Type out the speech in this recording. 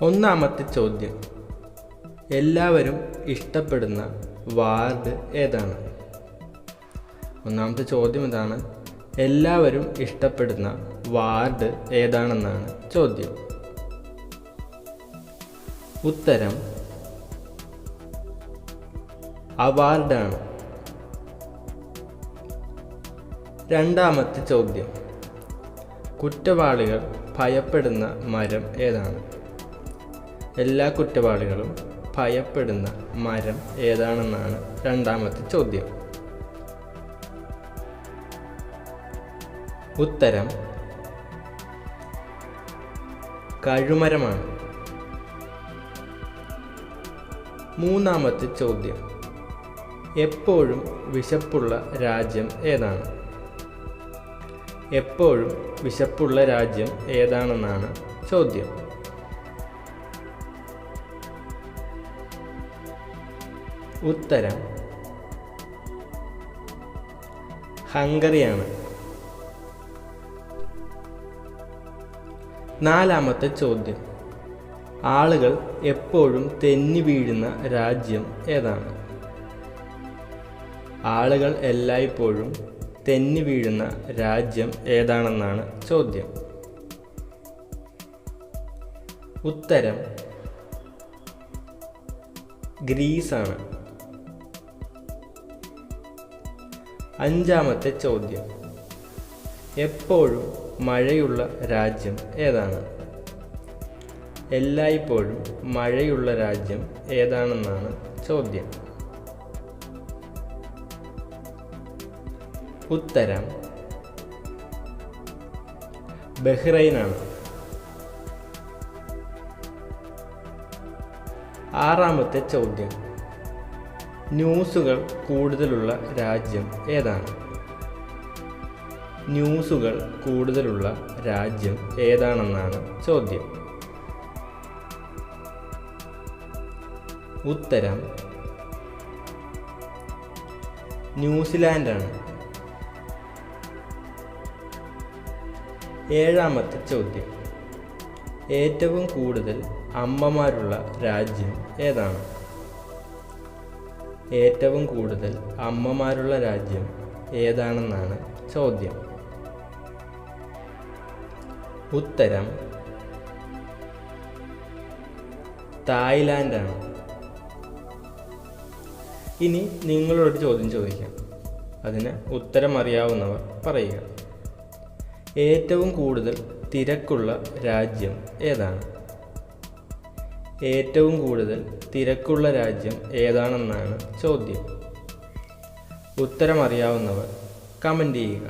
ഒന്നാമത്തെ ചോദ്യം, എല്ലാവരും ഇഷ്ടപ്പെടുന്ന വാർഡ് ഏതാണ്? ഒന്നാമത്തെ ചോദ്യം ഇതാണ്, എല്ലാവരും ഇഷ്ടപ്പെടുന്ന വാർഡ് ഏതാണെന്നാണ് ചോദ്യം. ഉത്തരം അവാർഡാണ്. രണ്ടാമത്തെ ചോദ്യം, കുറ്റവാളികൾ ഭയപ്പെടുന്ന മരം ഏതാണ്? എല്ലാ കുറ്റവാളികളും ഭയപ്പെടുന്ന മരം ഏതാണെന്നാണ് രണ്ടാമത്തെ ചോദ്യം. ഉത്തരം കഴുമരമാണ്. മൂന്നാമത്തെ ചോദ്യം, എപ്പോഴും വിശപ്പുള്ള രാജ്യം ഏതാണ്? എപ്പോഴും വിശപ്പുള്ള രാജ്യം ഏതാണെന്നാണ് ചോദ്യം. ഉത്തരം ഹംഗറിയാണ്. നാലാമത്തെ ചോദ്യം, ആളുകൾ എപ്പോഴും തെന്നി വീഴുന്ന രാജ്യം ഏതാണ്? ആളുകൾ എല്ലായ്പ്പോഴും തെന്നി വീഴുന്ന രാജ്യം ഏതാണെന്നാണ് ചോദ്യം. ഉത്തരം ഗ്രീസാണ്. അഞ്ചാമത്തെ ചോദ്യം, എപ്പോഴും മഴയുള്ള രാജ്യം ഏതാണ്? എല്ലായ്പ്പോഴും മഴയുള്ള രാജ്യം ഏതാണെന്നാണ് ചോദ്യം. ഉത്തരം ബഹ്റൈനാണ്. ആറാമത്തെ ചോദ്യം, ന്യൂസുകൾ കൂടുതലുള്ള രാജ്യം ഏതാണ്? ന്യൂസുകൾ കൂടുതലുള്ള രാജ്യം ഏതാണെന്നാണ് ചോദ്യം. ഉത്തരം ന്യൂസിലാൻഡാണ്. ഏഴാമത്തെ ചോദ്യം, ഏറ്റവും കൂടുതൽ അമ്മമാരുള്ള രാജ്യം ഏതാണ്? ഏറ്റവും കൂടുതൽ അമ്മമാരുള്ള രാജ്യം ഏതാണെന്നാണ് ചോദ്യം. ഉത്തരം തായ്ലാൻഡാണ്. ഇനി നിങ്ങളോട് ചോദ്യം ചോദിക്കാം, അതിന് ഉത്തരം അറിയാവുന്നവർ പറയുക. ഏറ്റവും കൂടുതൽ തിരക്കുള്ള രാജ്യം ഏതാണ്? ഏറ്റവും കൂടുതൽ തിരക്കുള്ള രാജ്യം ഏതാണെന്നാണ് ചോദ്യം. ഉത്തരം അറിയാവുന്നവർ കമൻ്റ് ചെയ്യുക.